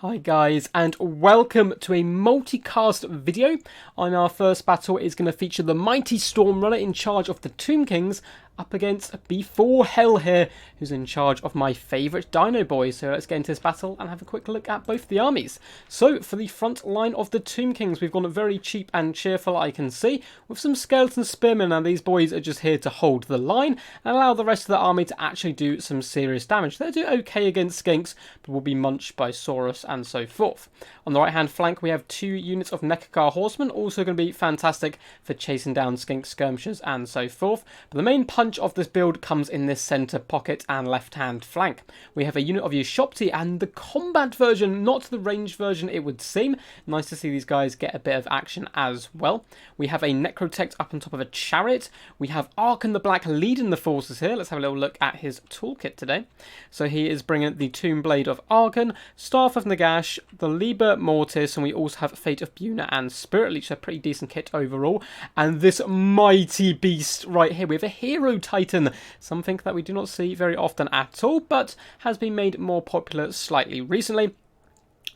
Hi guys, and welcome to a multicast video. On our first battle is going to feature the mighty Storm Runner in charge of the Tomb Kings up against B4 Hell here, who's in charge of my favourite Dino Boy. So let's get into this battle and have a quick look at both the armies. So for the front line of the Tomb Kings, we've gone very cheap and cheerful, I can see, with some skeleton spearmen, and these boys are just here to hold the line and allow the rest of the army to actually do some serious damage. They'll do okay against skinks, but will be munched by Saurus and so forth. On the right hand flank, we have 2 units of Nekakar horsemen, also going to be fantastic for chasing down skink skirmishers and so forth. But the main punch of this build comes in this centre pocket and left hand flank. We have a unit of Ushopti and the combat version, not the ranged version it would seem. Nice to see these guys get a bit of action as well. We have a Necrotect up on top of a chariot. We have Arkan the Black leading the forces here. Let's have a little look at his toolkit today. So he is bringing the Tomb Blade of Arkan, Staff of Nagash, the Liber Mortis, and we also have Fate of Buna and Spirit Leech. So a pretty decent kit overall. And this mighty beast right here, we have a Hero Titan, something that we do not see very often at all, but has been made more popular slightly recently.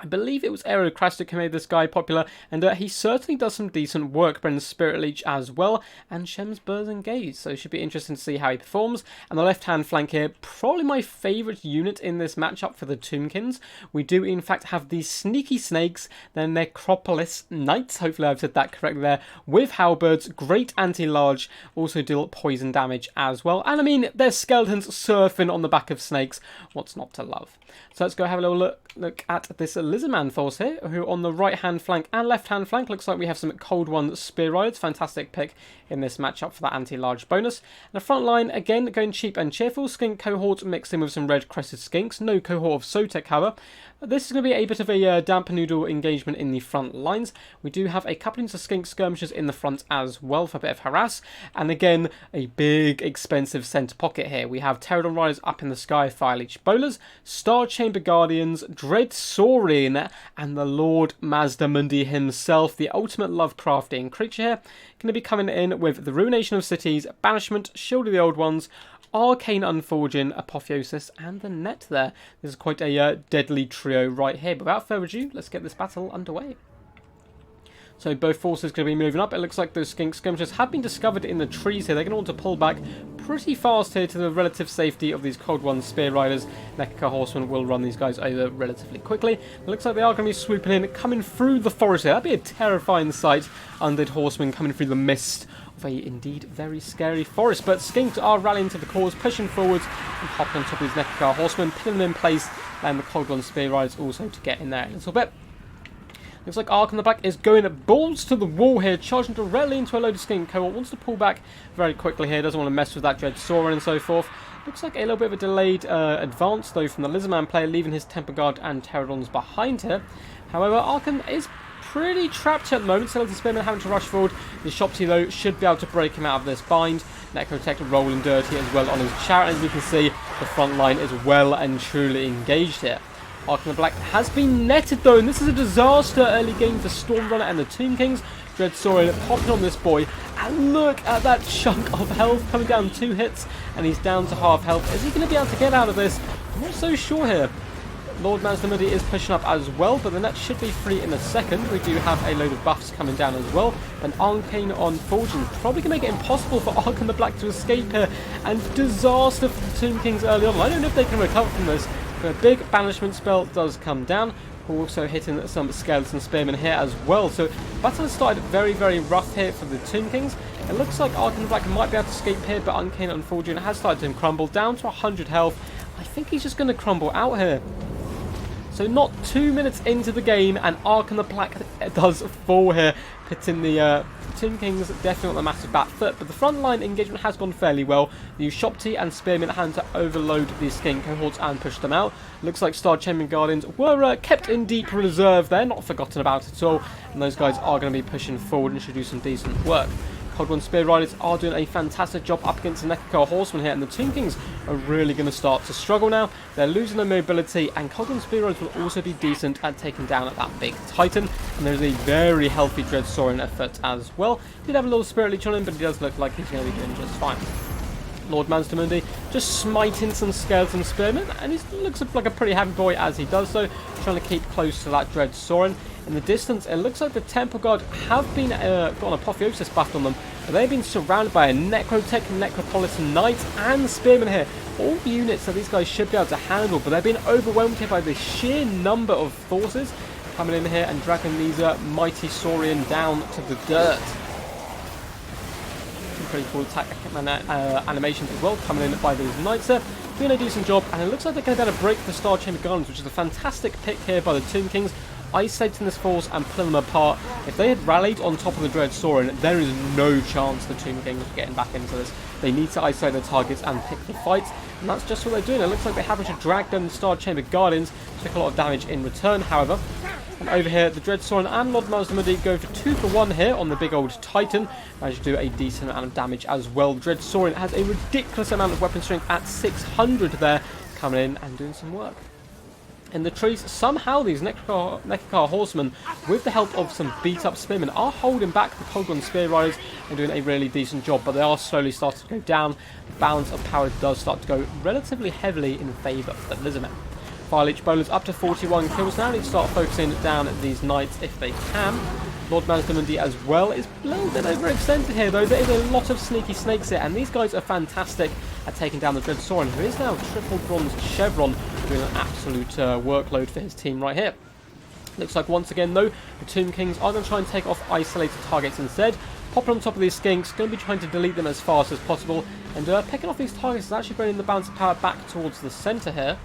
I believe it was Aerocrastic who made this guy popular, and he certainly does some decent work. Brennan's Spirit Leech as well, and Shem's Burzen Gaze, so it should be interesting to see how he performs. And the left-hand flank here, probably my favourite unit in this matchup for the Tombkins. We do in fact have the Sneaky Snakes, the Necropolis Knights, hopefully I've said that correctly there, with halberds, great anti-large, also deal poison damage as well. And I mean, there's skeletons surfing on the back of snakes, what's not to love? So let's go have a little look at this Lizardman force here, who on the right-hand flank and left-hand flank looks like we have some Cold One Spear Riders. Fantastic pick in this matchup for that anti-large bonus. And the front line, again, going cheap and cheerful. Skink cohort mixed in with some red-crested skinks. No cohort of Sotek, however. This is going to be a bit of a damper noodle engagement in the front lines. We do have a couple of skink skirmishers in the front as well for a bit of harass. And again, a big, expensive centre pocket here. We have Pterodon Riders up in the sky, Fire Leech Bowlers, Star Chamber Guardians, Dread Saurian, and the Lord Mazdamundi himself, the ultimate Lovecraftian creature here. Going to be coming in with the Ruination of Cities, Banishment, Shield of the Old Ones, Arcane Unforging, Apotheosis, and the Net there. This is quite a deadly trio right here. But without further ado, let's get this battle underway. So both forces are going to be moving up. It looks like those skink skirmishers have been discovered in the trees here. They're going to want to pull back pretty fast here to the relative safety of these Cold One Spear Riders. Nekakar Horsemen will run these guys over relatively quickly. It looks like they are going to be swooping in, coming through the forest here. That'd be a terrifying sight. Undead Horsemen coming through the mist of a indeed very scary forest. But skinks are rallying to the cause, pushing forwards and hopping on top of these Nekakar Horsemen, pinning them in place, and the Cold One Spear Riders also to get in there a little bit. Looks like Arkan the Black is going balls to the wall here, charging directly into a load of skink cohort. Wants to pull back very quickly here, doesn't want to mess with that Dread Sauron and so forth. Looks like a little bit of a delayed advance though from the Lizardman player, leaving his Temper Guard and Pterodons behind here. However, Arkan is pretty trapped here at the moment. Skeleton Spearman having to rush forward. The Shopti though should be able to break him out of this bind. Necrotect rolling dirty as well on his chariot. As you can see, the front line is well and truly engaged here. Arkan the Black has been netted though, and this is a disaster early game for Storm Runner and the Tomb Kings. Dread Saurian popping on this boy, and look at that chunk of health coming down 2 hits, and he's down to half health. Is he going to be able to get out of this? I'm not so sure here. Lord Mazdamundi is pushing up as well, but the net should be free in a second. We do have a load of buffs coming down as well. And Arcane Unforging probably going to make it impossible for Arkan the Black to escape here, and disaster for the Tomb Kings early on. I don't know if they can recover from this. A big banishment spell does come down. We're also hitting some skeleton spearmen here as well. So battle has started very, very rough here for the Tomb Kings. It looks like Arkan the Black might be able to escape here, but Arcane Unforging has started to crumble down to 100 health. I think he's just going to crumble out here. So not 2 minutes into the game, and Arkan the Black does fall here, pitting the Tomb Kings definitely on a massive back foot. But the front line engagement has gone fairly well. The Ushopti and Spearmen had to overload these skink cohorts and push them out. Looks like Star Chamber Guardians were kept in deep reserve there, not forgotten about at all. And those guys are going to be pushing forward and should do some decent work. Cold One Spear Riders are doing a fantastic job up against the Nekakar Horsemen here, and the Tomb Kings are really going to start to struggle now. They're losing their mobility, and Cold One Spear Riders will also be decent at taking down at that big Titan. And there's a very healthy Dread Sauron effort as well. Did have a little Spirit Leech on him, but he does look like he's going to be doing just fine. Lord Mazdamundi just smiting some skeleton spearmen, and he looks like a pretty happy boy as he does so, trying to keep close to that Dread Sorin. In the distance, it looks like the Temple Guard have been got an Apotheosis buff on them, but they've been surrounded by a Necrotech, Necropolitan Knight, and Spearmen here. All units that these guys should be able to handle, but they're being overwhelmed here by the sheer number of forces coming in here and dragging these mighty Saurian down to the dirt. Some pretty cool attack animations as well coming in by these knights there. Doing a decent job, and it looks like they're going to be able to break the Star Chamber Gardens, which is a fantastic pick here by the Tomb Kings, isolating this force and pulling them apart. If they had rallied on top of the Dread Sorin, there is no chance the Tomb Kings are getting back into this. They need to isolate their targets and pick the fights, and that's just what they're doing. It looks like they're having to drag down the Star Chamber Guardians, take a lot of damage in return, however. And over here, the Dread Sorin and Lord Mazdamundi go for 2 for 1 here on the big old Titan. Managed to do a decent amount of damage as well. Dread Sorin has a ridiculous amount of weapon strength at 600 there, coming in and doing some work. In the trees, somehow these Nekakar horsemen, with the help of some beat-up spearmen, are holding back the Cold One Spear Riders and doing a really decent job, but they are slowly starting to go down. The balance of power does start to go relatively heavily in favour of the Lizardmen. Fire Leech Bowlers up to 41 kills now. Need to start focusing down these knights if they can. Lord Mazdamundi as well is a little bit overextended here, though. There is a lot of sneaky snakes here, and these guys are fantastic at taking down the Dread Sorin, who is now triple bronze chevron, doing an absolute workload for his team right here. Looks like once again, though, the Tomb Kings are going to try and take off isolated targets instead. Popping on top of these skinks, going to be trying to delete them as fast as possible, and picking off these targets is actually bringing the balance of power back towards the centre here.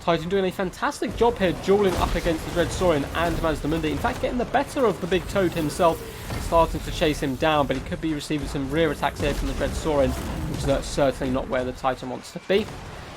Titan doing a fantastic job here, dueling up against the Dread Sorin and Mazdamundi. In fact, getting the better of the big toad himself, starting to chase him down, but he could be receiving some rear attacks here from the Dread Sorin, which is certainly not where the Titan wants to be.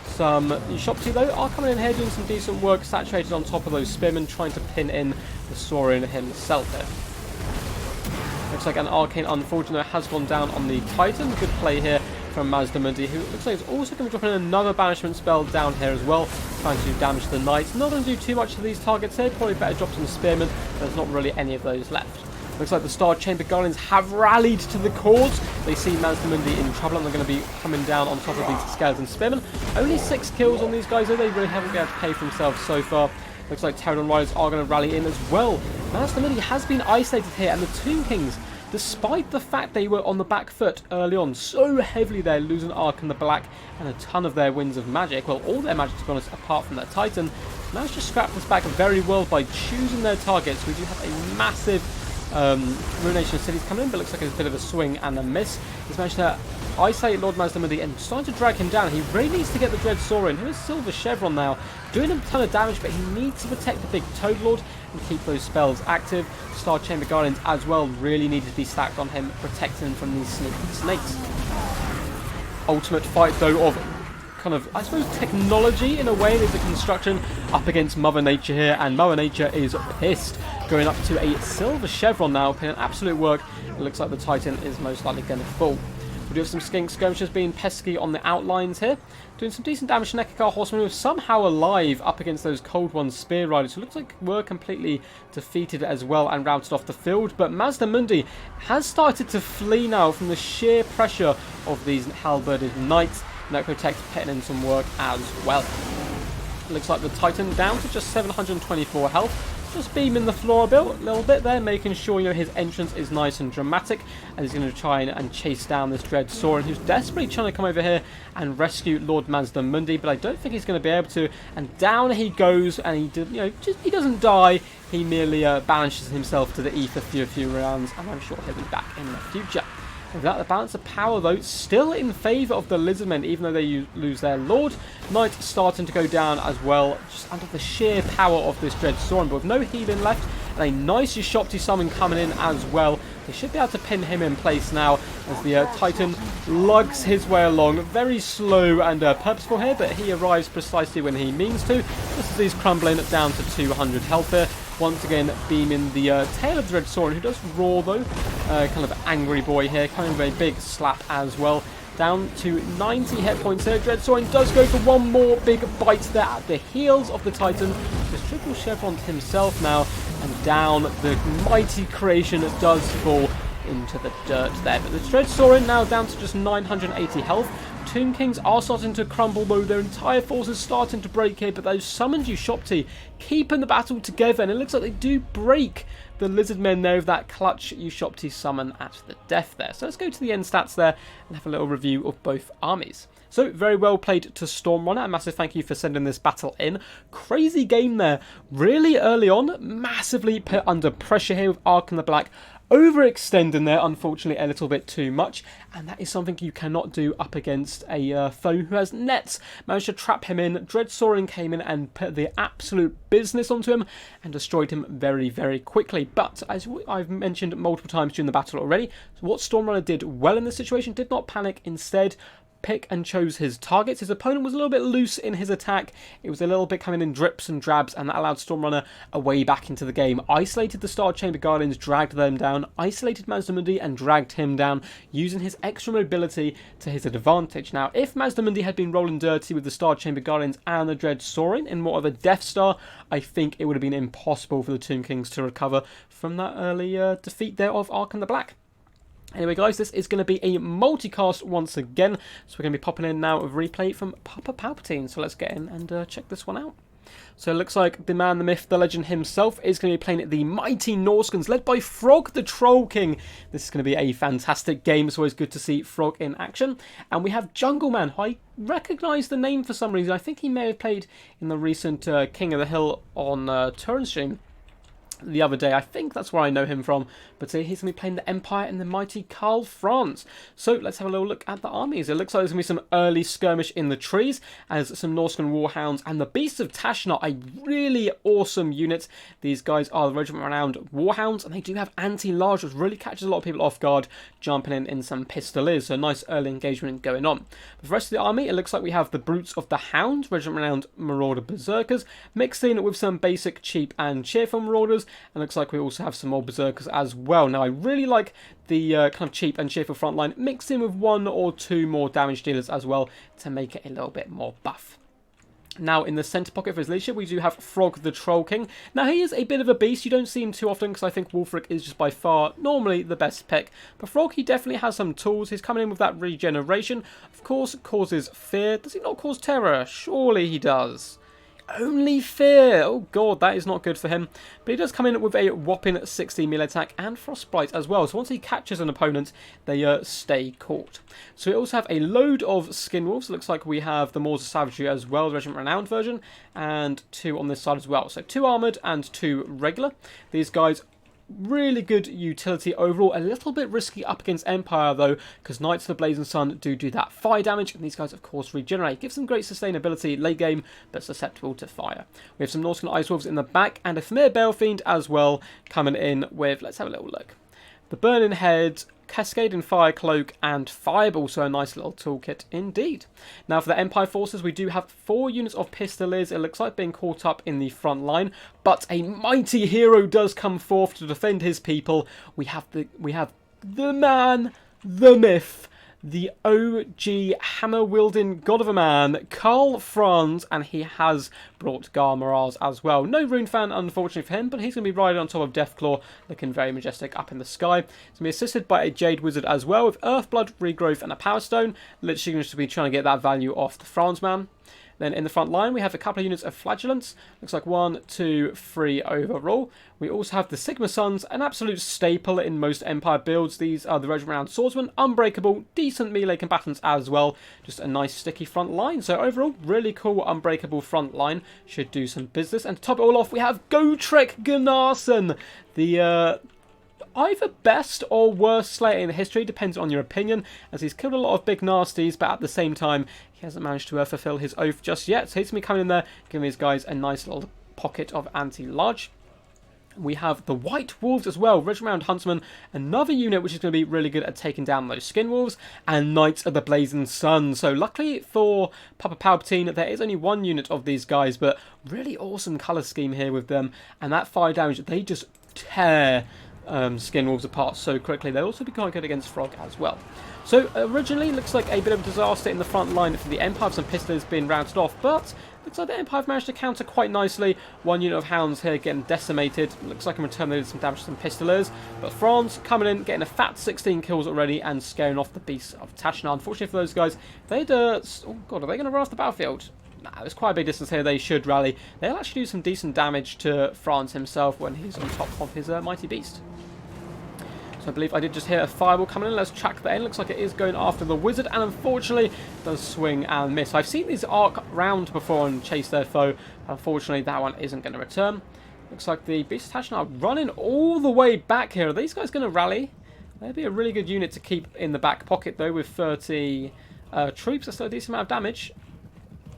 Some Shopti, though, are coming in here doing some decent work, saturated on top of those spearmen, trying to pin in the Sorin himself here. Looks like an Arcane Unfortunate has gone down on the Titan. Good play here from Mazdamundi, who looks like he's also going to be dropping another banishment spell down here as well, trying to do damage to the knights. Not going to do too much to these targets here, probably better drop some spearmen, but there's not really any of those left. Looks like the Star Chamber Guardians have rallied to the cause. They see Mazdamundi in trouble, and they're going to be coming down on top of these skeleton spearmen. Only 6 kills on these guys, though. They really haven't been able to pay for themselves so far. Looks like Pterodon Riders are going to rally in as well. Mazdamundi has been isolated here, and the Tomb Kings, despite the fact they were on the back foot early on, so heavily they're losing Arc and the Black and a ton of their winds of magic, well, all their magic to be honest, apart from their Titan, managed to scrap this back very well by choosing their targets. We do have a massive Ruination Cities coming in, but looks like it's a bit of a swing and a miss. He's managed to isolate Lord Mazdamundi and starting to drag him down. He really needs to get the Dread Sorin, who is Silver Chevron now, doing a ton of damage, but he needs to protect the big Toad Lord and keep those spells active. Star Chamber Guardians as well really needed to be stacked on him, protecting him from these sneaky snakes. Ultimate fight, though, of kind of, I suppose, technology in a way. There's a construction up against Mother Nature here, and Mother Nature is pissed, going up to a Silver Chevron now, putting in absolute work. It looks like the Titan is most likely going to fall. We do have some skink skirmishers being pesky on the outlines here, doing some decent damage to Nekakar horsemen, who are somehow alive up against those Cold One Spear Riders, who looks like were completely defeated as well and routed off the field. But Mazdamundi has started to flee now from the sheer pressure of these halberded knights. Necrotech putting in some work as well. Looks like the Titan down to just 724 health. Just beaming the floor a little bit there, making sure, you know, his entrance is nice and dramatic, and he's going to try and chase down this Dread Sorin, who's desperately trying to come over here and rescue Lord Mazdamundi, but I don't think he's going to be able to. And down he goes, and he doesn't die. He merely banishes himself to the ether for a few rounds, and I'm sure he'll be back in the future. And without the balance of power, though, still in favour of the Lizardmen, even though they lose their Lord. Knight starting to go down as well, just under the sheer power of this Dread Sorin, but with no healing left, and a nice Ushopti summon coming in as well. They should be able to pin him in place now, as the Titan lugs his way along. Very slow and purposeful here, but he arrives precisely when he means to, just as he's crumbling down to 200 health here. Once again, beaming the tail of the Dread Sorin, who does roar, though. Kind of angry boy here, coming with a big slap as well. Down to 90 hit points here. Dread Sorin does go for one more big bite there at the heels of the Titan. Just triple chevron himself now, and down the mighty creation does fall into the dirt there. But the Dread Sorin now down to just 980 health. Tomb Kings are starting to crumble, though. Their entire force is starting to break here, but those summoned Ushopti keeping the battle together, and it looks like they do break the Lizard Men there with that clutch Ushopti summon at the death there. So let's go to the end stats there and have a little review of both armies. So, very well played to Stormrunner. A massive thank you for sending this battle in. Crazy game there. Really early on, massively put under pressure here with Ark and the Black. Overextending there, unfortunately, a little bit too much. And that is something you cannot do up against a foe who has nets. Managed to trap him in. Dread Soaring came in and put the absolute business onto him and destroyed him very, very quickly. But, as I've mentioned multiple times during the battle already, what Stormrunner did well in this situation, did not panic. Instead, pick and chose his targets. His opponent was a little bit loose in his attack. It was a little bit coming in drips and drabs, and that allowed Stormrunner a way back into the game. Isolated the Star Chamber Guardians, dragged them down, isolated Mazdamundi and dragged him down, using his extra mobility to his advantage. Now, if Mazdamundi had been rolling dirty with the Star Chamber Guardians and the Dread Soaring in more of a Death Star, I think it would have been impossible for the Tomb Kings to recover from that early defeat there of Ark and the Black. Anyway, guys, this is going to be a multicast once again. So we're going to be popping in now a replay from Papa Palpatine. So let's get in and check this one out. So it looks like the man, the myth, the legend himself is going to be playing the mighty Norscans, led by Frog the Troll King. This is going to be a fantastic game. It's always good to see Frog in action. And we have Jungle Man, who I recognise the name for some reason. I think he may have played in the recent King of the Hill on Turin stream the other day. I think that's where I know him from. But he's going to be playing the Empire and the mighty Karl Franz. So let's have a little look at the armies. It looks like there's going to be some early skirmish in the trees as some Norscan Warhounds and the Beasts of Tashnart, a really awesome unit. These guys are the Regiment Renowned Warhounds, and they do have anti-large, which really catches a lot of people off guard, jumping in some pistoliers. So nice early engagement going on. But for the rest of the army, it looks like we have the Brutes of the Hound, Regiment Renowned Marauder Berserkers, mixed in with some basic, cheap and cheerful Marauders. And looks like we also have some more Berserkers as well. Now, I really like the kind of cheap and cheerful front line, mixed in with one or two more damage dealers as well to make it a little bit more buff. Now, in the centre pocket for his leadership, we do have Frog the Troll King. Now, he is a bit of a beast. You don't see him too often because I think Wulfric is just by far normally the best pick. But Frog, he definitely has some tools. He's coming in with that regeneration. Of course, causes fear. Does he not cause terror? Surely he does. Only fear. Oh god, that is not good for him. But he does come in with a whopping 60 melee attack and Frostbite as well. So once he catches an opponent, they stay caught. So we also have a load of Skinwolves. It looks like we have the Maws of Savagery as well, the Regiment Renowned version, and 2 on this side as well. So 2 armoured and 2 regular. These guys, really good utility overall. A little bit risky up against Empire though, because Knights of the Blazing Sun do that fire damage, and these guys of course regenerate. Gives them great sustainability late game, but susceptible to fire. We have some Norscan Ice Wolves in the back, and a Famir Balefiend as well coming in with, let's have a little look, the Burning Head, Cascading Fire Cloak, and Fireball, so a nice little toolkit indeed. Now for the Empire forces, we do have 4 units of Pistoliers, it looks like, being caught up in the front line, but a mighty hero does come forth to defend his people. We have the man, the myth, the OG hammer-wielding god of a man, Karl Franz, and he has brought Gar Miraz as well. No Rune Fan, unfortunately for him, but he's going to be riding on top of Deathclaw, looking very majestic up in the sky. He's going to be assisted by a Jade Wizard as well, with Earthblood, Regrowth, and a Power Stone. Literally going to be trying to get that value off the Franz man. Then in the front line, we have a couple of units of Flagellants. Looks like 1, 2, 3 overall. We also have the Sigma Suns, an absolute staple in most Empire builds. These are the Regiment Renowned Swordsmen, unbreakable, decent melee combatants as well. Just a nice sticky front line. So overall, really cool unbreakable front line. Should do some business. And to top it all off, we have Gotrek Gunnarsson, the either best or worst Slayer in history, depends on your opinion, as he's killed a lot of big nasties, but at the same time, he hasn't managed to fulfill his oath just yet. So he's going to be coming in there, giving these guys a nice little pocket of anti-large. We have the White Wolves as well, Regiment Renowned Huntsman, another unit which is going to be really good at taking down those Skin Wolves, and Knights of the Blazing Sun. So luckily for Papa Palpatine, there is only 1 unit of these guys, but really awesome colour scheme here with them, and that fire damage, they just tear Skin Wolves apart so quickly. They'll also be quite good against Frog as well. So originally, looks like a bit of a disaster in the front line for the Empire, some Pistons being routed off, but Looks like the Empire have managed to counter quite nicely. One unit of hounds here getting decimated. Looks like in return they did some damage to some pistolers. But France coming in, getting a fat 16 kills already and scaring off the beasts of Tashnar. Unfortunately for those guys, they'd... oh god, are they going to run off the battlefield? Nah, there's quite a big distance here. They should rally. They'll actually do some decent damage to France himself when he's on top of his mighty beast. I believe I did just hear a fireball coming in. Let's track that in. Looks like it is going after the wizard, and unfortunately does swing and miss. I've seen these arc round before and chase their foe. Unfortunately, that one isn't going to return. Looks like the Beast of Tashnar are running all the way back here. Are these guys going to rally? That'd be a really good unit to keep in the back pocket, though, with 30 troops. That's still a decent amount of damage.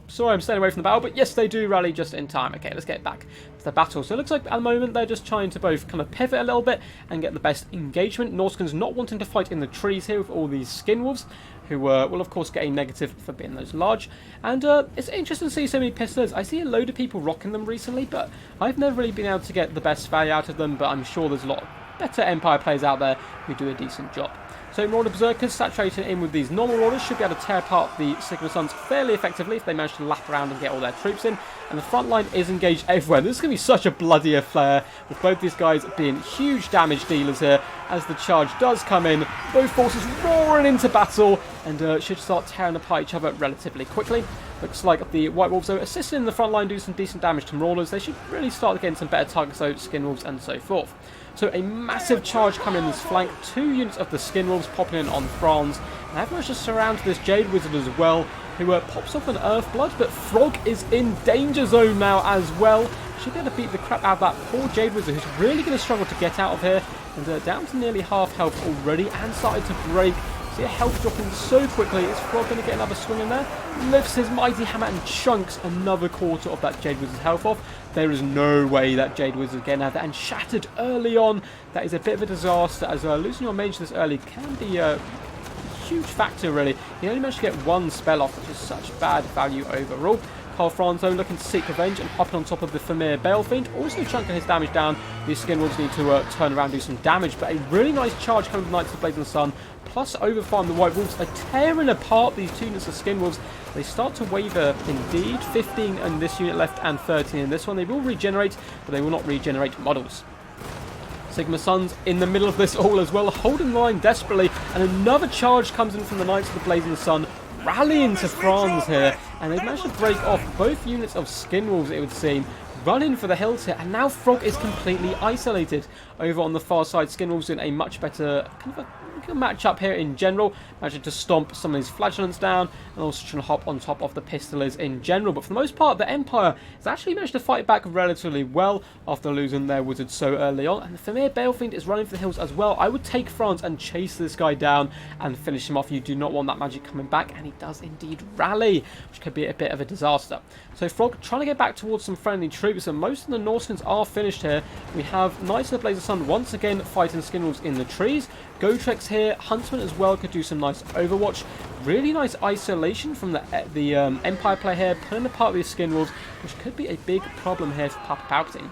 Sorry, I'm staying away from the battle, but yes, they do rally just in time. Okay, let's get back to the battle. So it looks like at the moment they're just trying to both kind of pivot a little bit and get the best engagement. Norscan's not wanting to fight in the trees here with all these skin wolves, who will of course get a negative for being those large. And it's interesting to see so many pistolers. I see a load of people rocking them recently, but I've never really been able to get the best value out of them, but I'm sure there's a lot of better Empire players out there who do a decent job. So Marauder Berserkers saturating in with these normal orders should be able to tear apart the Sigma Suns fairly effectively if they manage to lap around and get all their troops in. And the front line is engaged everywhere. This is going to be such a bloody affair with both these guys being huge damage dealers here as the charge does come in. Both forces roaring into battle and should start tearing apart each other relatively quickly. Looks like the White Wolves, though, assisting in the front line, do some decent damage to Marauders. They should really start getting some better targets, though, Skin Wolves and so forth. So a massive charge coming in this flank. 2 units of the Skin Wolves popping in on France. And they've managed to surround this Jade Wizard as well, who pops off an Earth Blood, but Frog is in danger zone now as well. Should be able to beat the crap out of that poor Jade Wizard, who's really going to struggle to get out of here. And down to nearly half health already, and started to break. See a health dropping so quickly. Is Frog going to get another swing in there? Lifts his mighty hammer and chunks another quarter of that Jade Wizard's health off. There is no way that Jade Wizard is getting out of that, and shattered early on. That is a bit of a disaster, as losing your mage this early can be a huge factor, really. He only managed to get 1 spell off, which is such bad value overall. Carl Franzo looking to seek revenge and hopping on top of the Famir Balefiend, also chunking his damage down. These Skin Wolves need to turn around and do some damage, but a really nice charge coming from Knights of the Blazing Sun, plus overfarm the White Wolves are tearing apart these 2 units of Skin Wolves. They start to waver indeed. 15 in this unit left and 13 in this one. They will regenerate, but they will not regenerate models. Sigma Suns in the middle of this all as well, holding the line desperately, and another charge comes in from the Knights of the Blazing Sun, rallying to France here, and they've managed to break off both units of Skin Wolves, it would seem, running for the hills here, and now Frog is completely isolated. Over on the far side, Skin Wolves in a much better kind of a match up here in general, managing to stomp some of these flagellants down and also trying to hop on top of the pistolers in general. But for the most part, the Empire has actually managed to fight back relatively well after losing their wizard so early on, and the Famir Balefiend is running for the hills as well. I would take France and chase this guy down and finish him off. You do not want that magic coming back, and he does indeed rally, which could be a bit of a disaster. So Frog trying to get back towards some friendly troops, and most of the Norscans are finished here. We have Knights of the Blazing Sun once again fighting Skin Wolves in the trees. Gotreks here, Huntsman as well, could do some nice overwatch. Really nice isolation from the Empire player here, pulling apart these Skin Wolves, which could be a big problem here for Papa Palpatine.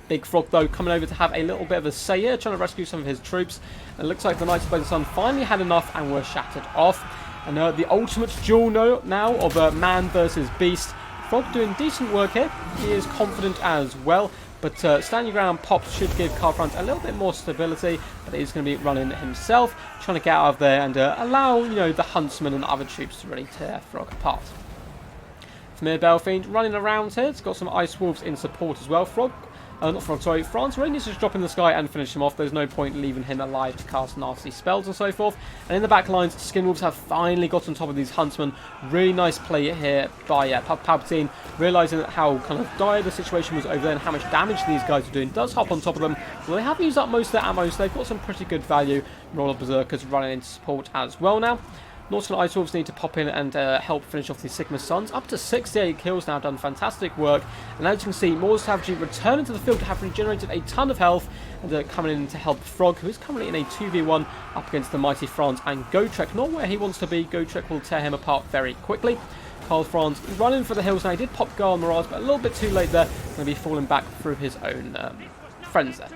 Big Frog, though, coming over to have a little bit of a say here, trying to rescue some of his troops. It looks like the Knights of the Blazing Sun finally had enough and were shattered off. And the ultimate duel now of man versus beast. Frog doing decent work here. He is confident as well. But stand your ground pops should give Carl Franz a little bit more stability, but he's going to be running himself, trying to get out of there and allow, you know, the Huntsman and other troops to really tear Frog apart. Famir Balefiend running around here. It's got some Ice Wolves in support as well. France really needs to just drop in the sky and finish him off. There's no point leaving him alive to cast nasty spells and so forth. And in the back lines, Skin Wolves have finally got on top of these Huntsmen. Really nice play here by Palpatine, realising how kind of dire the situation was over there and how much damage these guys are doing. Does hop on top of them. Well, they have used up most of their ammo, so they've got some pretty good value. Marauder Berserkers running into support as well now. Norsca Ice Wolves need to pop in and help finish off these Sigma Suns. Up to 68 kills now, done fantastic work. And as you can see, more Savagery returning to the field to have regenerated a ton of health. And coming in to help Frog, who is currently in a 2v1 up against the mighty France and Gotrek. Not where he wants to be. Gotrek will tear him apart very quickly. Carl Franz running for the hills now. He did pop Garl Mirage, but a little bit too late there. Going to be falling back through his own friends there.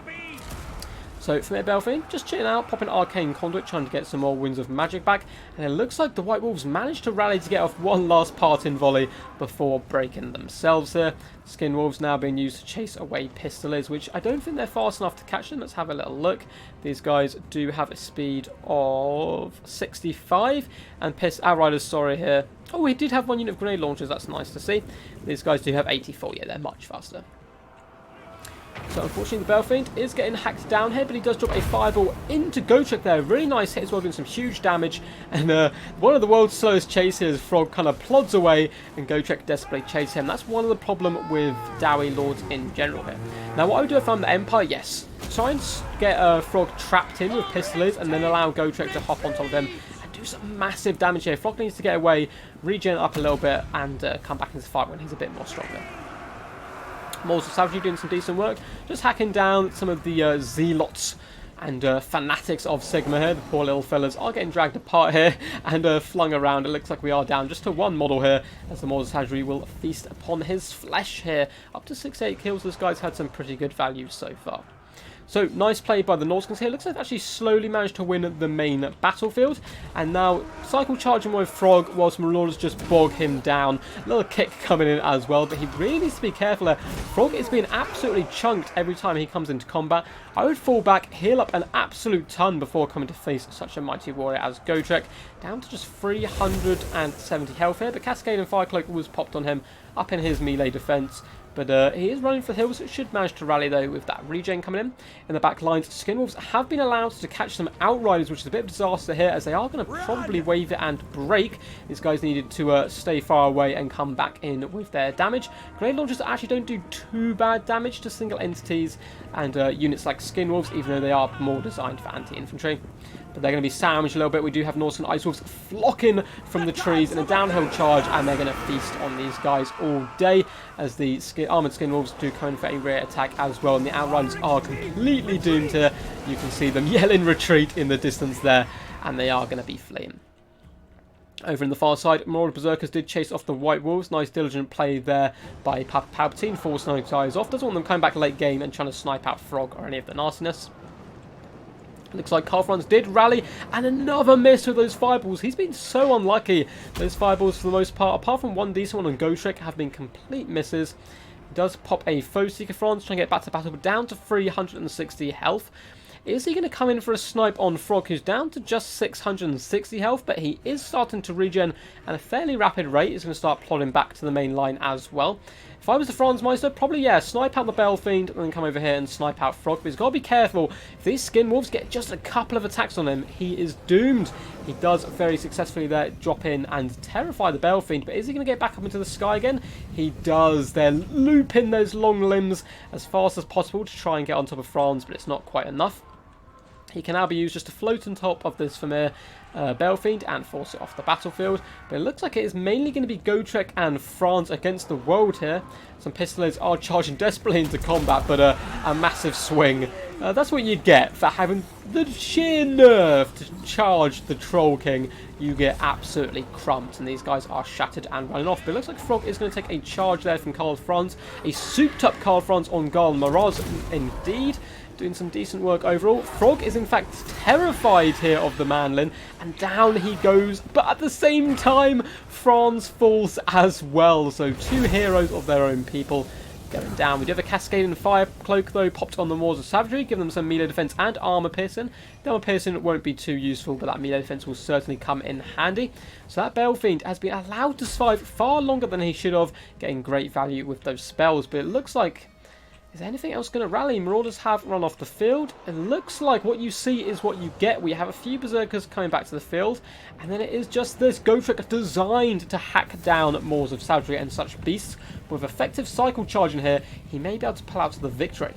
So from Belfiend, just chilling out, popping Arcane Conduit, trying to get some more Winds of Magic back. And it looks like the White Wolves managed to rally to get off one last part-in volley before breaking themselves here. Skin Wolves now being used to chase away Pistoliers, which I don't think they're fast enough to catch them. Let's have a little look. These guys do have a speed of 65. And Outriders, sorry, here. Oh, we did have one unit of grenade launchers. That's nice to see. These guys do have 84. Yeah, they're much faster. So unfortunately the Belfiend is getting hacked down here, but he does drop a fireball into Gotrek there. Really nice hit as well, doing some huge damage. And one of the world's slowest chasers, Frog, kind of plods away, and Gotrek desperately chases him. That's one of the problem with Dowie Lords in general here. Now what I would do if I'm the Empire, yes, try and get Frog trapped in with Pistoliers, and then allow Gotrek to hop on top of him and do some massive damage here. Frog needs to get away, regen up a little bit, and come back into the fight when he's a bit more stronger. Maws of Savagery doing some decent work, just hacking down some of the Zealots and Fanatics of Sigma here. The poor little fellas are getting dragged apart here and flung around. It looks like we are down just to one model here, as the Maws of Savagery will feast upon his flesh here. Up to 6-8 kills, this guy's had some pretty good value so far. So, nice play by the Norscans here. Looks like they've actually slowly managed to win the main battlefield. And now, cycle charging with Frog whilst Marauders just bog him down. A little kick coming in as well, but he really needs to be careful there. Frog is being absolutely chunked every time he comes into combat. I would fall back, heal up an absolute ton before coming to face such a mighty warrior as Gotrek. Down to just 370 health here, but Cascade and Firecloak was popped on him up in his melee defense. But he is running for the hills. It should manage to rally, though, with that regen coming in. In the back lines, Skinwolves have been allowed to catch some Outriders, which is a bit of a disaster here, as they are going to probably wave it and break. These guys needed to stay far away and come back in with their damage. Grenade launchers actually don't do too bad damage to single entities and units like Skinwolves, even though they are more designed for anti-infantry. But they're going to be sandwiched a little bit. We do have Norse and Ice Wolves flocking from the trees in a downhill charge, and they're going to feast on these guys all day, as the Armoured Skin Wolves do come in for a rear attack as well, and the Outriders are completely doomed here. You can see them yelling retreat in the distance there, and they are going to be fleeing. Over in the far side, Marauder Berserkers did chase off the White Wolves. Nice diligent play there by Palpatine, forcing those guys off. Doesn't want them coming back late game and trying to snipe out Frog or any of the nastiness. Looks like Karl Franz did rally, and another miss with those fireballs. He's been so unlucky. Those fireballs, for the most part, apart from one decent one on Gotrek, have been complete misses. He does pop a Foe Seeker Franz, trying to get back to battle, but down to 360 health. Is he going to come in for a snipe on Frog, who's down to just 660 health, but he is starting to regen at a fairly rapid rate. He's going to start plodding back to the main line as well. If I was the Franzmeister, probably, yeah, snipe out the Belfiend and then come over here and snipe out Frog. But he's got to be careful. If these Skin Wolves get just a couple of attacks on him, he is doomed. He does very successfully there drop in and terrify the Belfiend. But is he going to get back up into the sky again? He does. They're looping those long limbs as fast as possible to try and get on top of Franz, but it's not quite enough. He can now be used just to float on top of this Vermeer Belfiend and force it off the battlefield. But it looks like it is mainly going to be Gotrek and Franz against the world here. Some Pistoliers are charging desperately into combat, but a massive swing. That's what you get for having the sheer nerve to charge the Troll King. You get absolutely crumped, and these guys are shattered and running off. But it looks like Frog is going to take a charge there from Karl Franz. A souped-up Karl Franz on Garl Maraz, indeed. Doing some decent work overall. Frog is in fact terrified here of the Manlin, and down he goes, but at the same time Franz falls as well. So two heroes of their own people going down. We do have a Cascade and Fire Cloak though popped on the Maws of Savagery, giving them some melee defense and armor piercing. The armor piercing won't be too useful, but that melee defense will certainly come in handy. So that Belfiend has been allowed to survive far longer than he should have, getting great value with those spells. But it looks like, is there anything else going to rally? Marauders have run off the field. It looks like what you see is what you get. We have a few Berserkers coming back to the field, and then it is just this Gotrek designed to hack down Maws of Savagery and such beasts. With effective cycle charge in here, he may be able to pull out to the victory.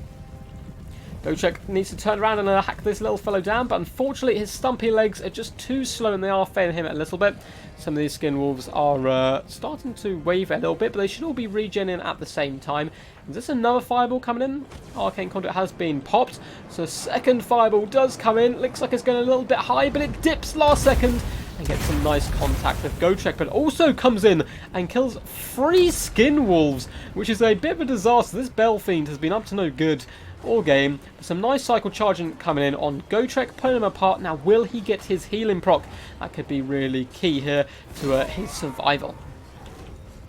Gotrek needs to turn around and hack this little fellow down, but unfortunately his stumpy legs are just too slow and they are failing him a little bit. Some of these Skin Wolves are starting to waver a little bit, but they should all be regenning at the same time. Is this another fireball coming in? Arcane Conduit has been popped, so a second fireball does come in. Looks like it's going a little bit high, but it dips last second. and gets some nice contact with Gotrek, but also comes in and kills 3 skin wolves, which is a bit of a disaster. This Bellfiend has been up to no good all game. Some nice cycle charging coming in on Gotrek, pulling him apart. Now, will he get his healing proc? That could be really key here to his survival.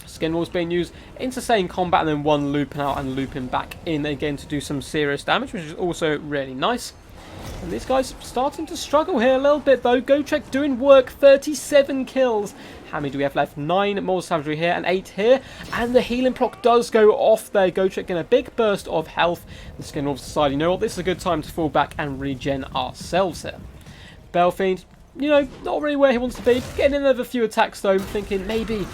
Skin wolves being used in sustained combat, and then one looping out and looping back in again to do some serious damage, which is also really nice. And these guys starting to struggle here a little bit though. Gotrek doing work, 37 kills. How many do we have left? 9 more savagery here and 8 here. And the healing proc does go off there. Gotrek getting a big burst of health. The Skin Wolves decide, you know what, this is a good time to fall back and regen ourselves here. Bellfiend, you know, not really where he wants to be. Getting in with a few attacks though, thinking maybe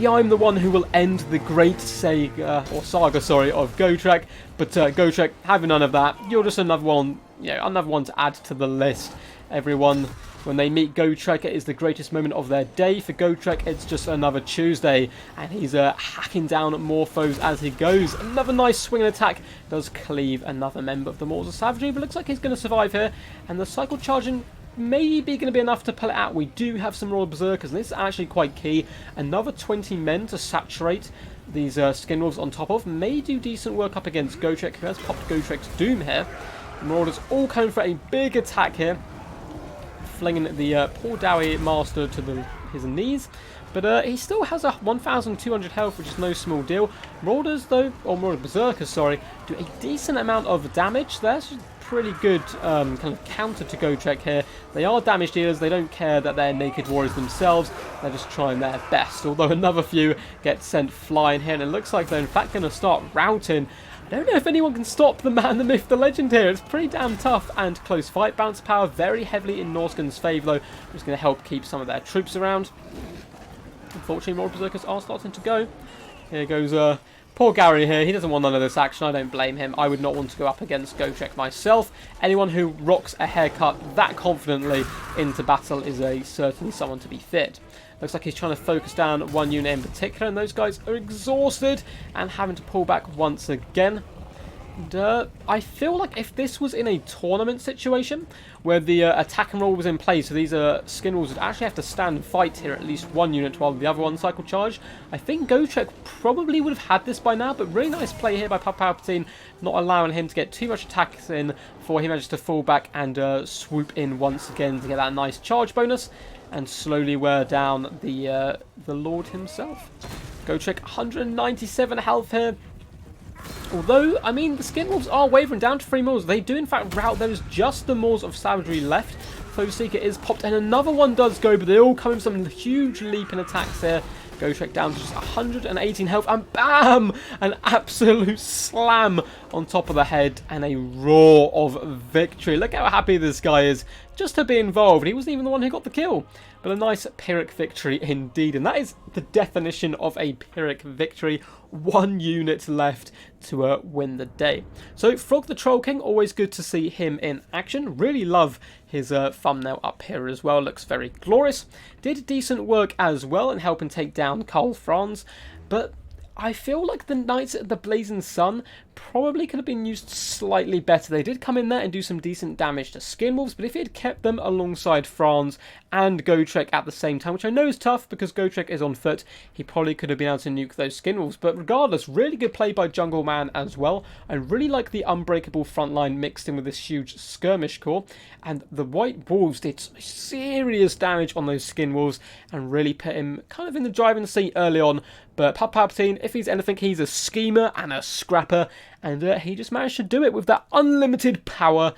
I'm the one who will end the great saga, of Gotrek. But Gotrek, having none of that. You're just another one, you know, another one to add to the list. Everyone, when they meet Gotrek, it is the greatest moment of their day. For Gotrek, it's just another Tuesday, and he's hacking down more foes as he goes. Another nice swinging attack does cleave another member of the Maws of Savagery, but looks like he's going to survive here. And the cycle charging maybe going to be enough to pull it out. We do have some Royal Berserkers, and this is actually quite key. Another 20 men to saturate these Skin Wolves on top of. May do decent work up against Gotrek, who has popped Gotrek's Doom here. The Marauders all coming for a big attack here, flinging the poor Dowie Master to his knees. But he still has a 1,200 health, which is no small deal. Marauders, though, or Marauder Berserkers, sorry, do a decent amount of damage. That's pretty good kind of counter to Gotrek here. They are damage dealers. They don't care that they're naked warriors themselves. They're just trying their best. Although another few get sent flying here, and it looks like they're in fact going to start routing. I don't know if anyone can stop the man, the myth, the legend here. It's pretty damn tough and close fight. Bounce power very heavily in Norscan's favour, though, which is going to help keep some of their troops around. Unfortunately, more Berserkers are starting to go. Here goes poor Gary here. He doesn't want none of this action. I don't blame him. I would not want to go up against Gotrek myself. Anyone who rocks a haircut that confidently into battle is certainly someone to be feared. Looks like he's trying to focus down one unit in particular, and those guys are exhausted and having to pull back once again. And I feel like if this was in a tournament situation where the attack and roll was in place, so these Skin Wolves would actually have to stand and fight here at least one unit while the other one cycle charge. I think Gotrek probably would have had this by now, but really nice play here by Palpatine, not allowing him to get too much attacks in before he managed to fall back and swoop in once again to get that nice charge bonus and slowly wear down the Lord himself. Gotrek 197 health here. Although, I mean, the Skin Wolves are wavering down to 3 Maws. They do, in fact, rout. There is just the Maws of Savagery left. Foe Seeker is popped, and another one does go, but they all come in some huge leaping attacks there. Gotrek down to just 118 health, and bam! An absolute slam on top of the head, and a roar of victory. Look how happy this guy is just to be involved. He wasn't even the one who got the kill. But a nice Pyrrhic victory indeed, and that is the definition of a Pyrrhic victory. 1 unit left to win the day. So Frog the Troll King, always good to see him in action. Really love his thumbnail up here as well. Looks very glorious. Did decent work as well in helping take down Karl Franz, but I feel like the Knights at the Blazing Sun probably could have been used slightly better. They did come in there and do some decent damage to Skin Wolves, but if he had kept them alongside Franz and Gotrek at the same time, which I know is tough because Gotrek is on foot, he probably could have been able to nuke those Skin Wolves. But regardless, really good play by Jungle Man as well. I really like the unbreakable front line mixed in with this huge skirmish core, and the White Wolves did serious damage on those Skin Wolves and really put him kind of in the driving seat early on. But Palpatine, if he's anything, he's a schemer and a scrapper, and he just managed to do it with that unlimited power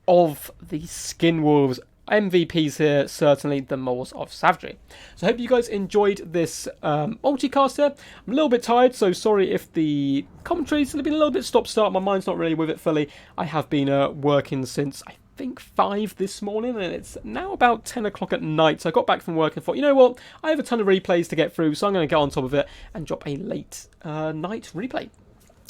of the Skin Wolves. MVPs here, certainly the Maws of Savagery. So I hope you guys enjoyed this multicast here. I'm a little bit tired, so sorry if the commentary's been a little bit stop-start. My mind's not really with it fully. I have been working since, I think, 5 this morning, and it's now about 10 o'clock at night. So I got back from work and thought, you know what, I have a ton of replays to get through, so I'm going to get on top of it and drop a late night replay.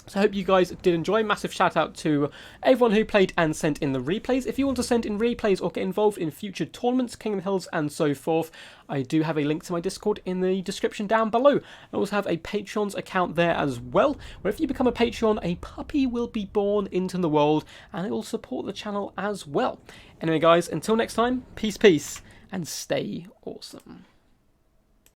So I hope you guys did enjoy. Massive shout out to everyone who played and sent in the replays. If you want to send in replays or get involved in future tournaments, Kingdom Hills and so forth, I do have a link to my Discord in the description down below. I also have a Patreon's account there as well, where if you become a Patreon, a puppy will be born into the world and it will support the channel as well. Anyway guys, until next time, peace, and stay awesome.